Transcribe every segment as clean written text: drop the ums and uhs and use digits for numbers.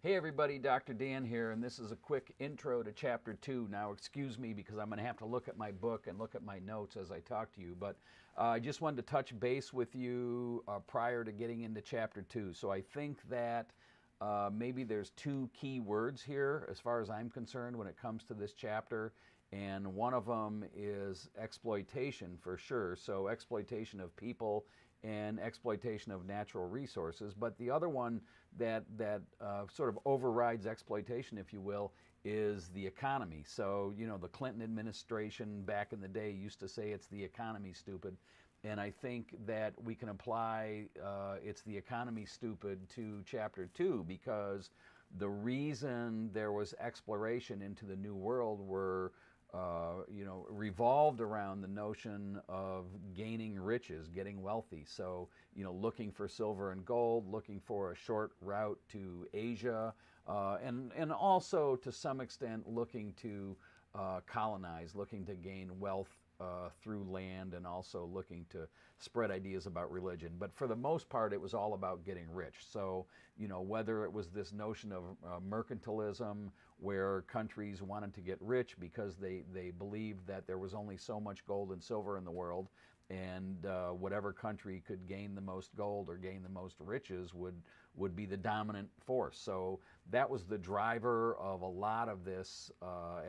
Hey everybody, Dr. Dan here, and this is a quick intro to Chapter 2. Now, excuse me because I'm going to have to look at my book and look at my notes as I talk to you, but I just wanted to touch base with you prior to getting into Chapter 2. So I think that maybe there's two key words here as far as I'm concerned when it comes to this chapter, and one of them is exploitation for sure. So exploitation of people and exploitation of natural resources. But the other one that sort of overrides exploitation, if you will, is the economy. So, you know, the Clinton administration back in the day used to say it's the economy, stupid. And I think that we can apply it's the economy, stupid to Chapter 2 because the reason there was exploration into the New World were revolved around the notion of gaining riches, getting wealthy. So, you know, looking for silver and gold, looking for a short route to Asia, and also to some extent looking to colonize, looking to gain wealth through land, and also looking to spread ideas about religion. But for the most part, it was all about getting rich. So, you know, whether it was this notion of mercantilism, where countries wanted to get rich because they believed that there was only so much gold and silver in the world, and whatever country could gain the most gold or gain the most riches would be the dominant force. So that was the driver of a lot of this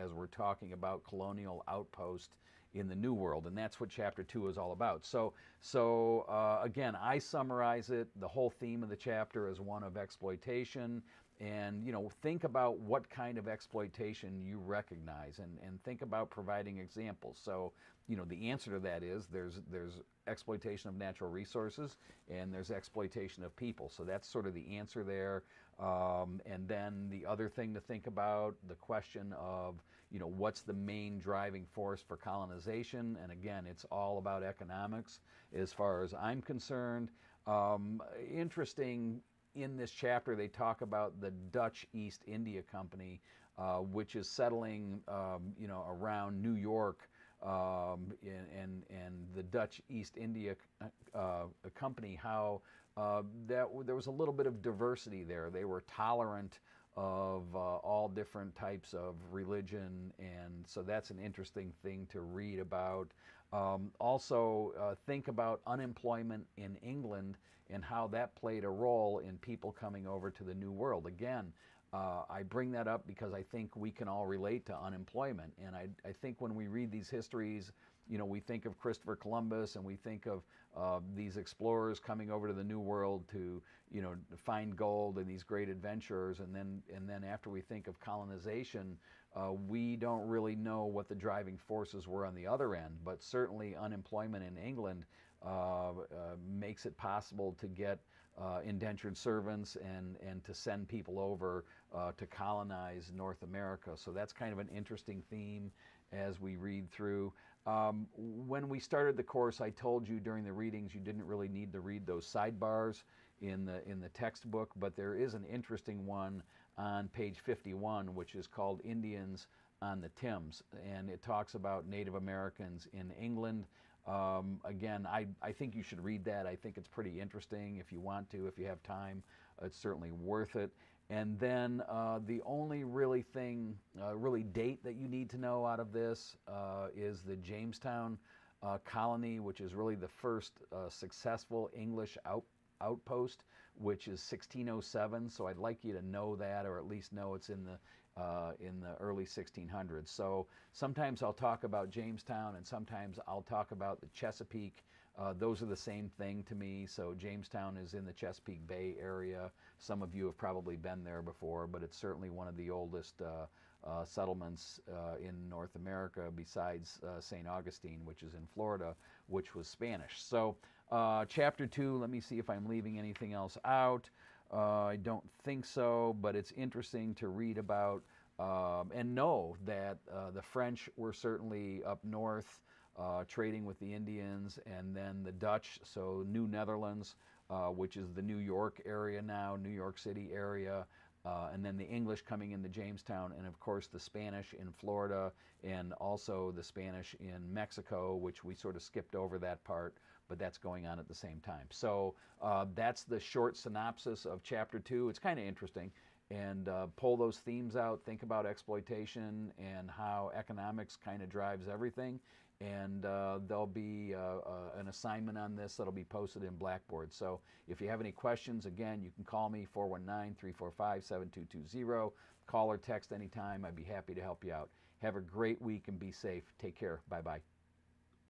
as we're talking about colonial outpost in the New World, and that's what Chapter 2 is all about. So again, I summarize it. The whole theme of the chapter is one of exploitation, and you know, think about what kind of exploitation you recognize, and think about providing examples. So, you know, the answer to that is there's exploitation of natural resources and there's exploitation of people. So that's sort of the answer there. And then the other thing to think about, the question of, you know, what's the main driving force for colonization? And again, it's all about economics as far as I'm concerned. Interesting, in this chapter they talk about the Dutch East India Company, which is settling, around New York, and the Dutch East India Company, how there was a little bit of diversity there. They were tolerant of all different types of religion, and so that's an interesting thing to read about. Also, think about unemployment in England and how that played a role in people coming over to the New World. Again, I bring that up because I think we can all relate to unemployment. And I think when we read these histories, you know, we think of Christopher Columbus and we think of these explorers coming over to the New World to, you know, find gold and these great adventurers. And then after we think of colonization, we don't really know what the driving forces were on the other end. But certainly unemployment in England makes it possible to get indentured servants and to send people over to colonize North America. So that's kind of an interesting theme as we read through. When we started the course, I told you during the readings you didn't really need to read those sidebars in the textbook, but there is an interesting one on page 51, which is called Indians on the Thames, and it talks about Native Americans in England. Again, I think you should read that. I think it's pretty interesting. If you want to, if you have time, it's certainly worth it. And then the only really date that you need to know out of this is the Jamestown colony, which is really the first successful English outpost, which is 1607. So I'd like you to know that, or at least know it's in the early 1600s. So sometimes I'll talk about Jamestown, and sometimes I'll talk about the Chesapeake. Those are the same thing to me. So Jamestown is in the Chesapeake Bay area. Some of you have probably been there before, but it's certainly one of the oldest settlements in North America, besides St. Augustine, which is in Florida, which was Spanish. So Chapter 2, let me see if I'm leaving anything else out. I don't think so, but it's interesting to read about and know that the French were certainly up north trading with the Indians, and then the Dutch, so New Netherlands, which is the New York area now, New York City area, and then the English coming into Jamestown, and of course the Spanish in Florida, and also the Spanish in Mexico, which we sort of skipped over that part. but that's going on at the same time. So that's the short synopsis of Chapter 2. It's kind of interesting. And pull those themes out, think about exploitation and how economics kind of drives everything. And there'll be an assignment on this that'll be posted in Blackboard. So if you have any questions, again, you can call me, 419-345-7220. Call or text anytime. I'd be happy to help you out. Have a great week and be safe. Take care. Bye-bye.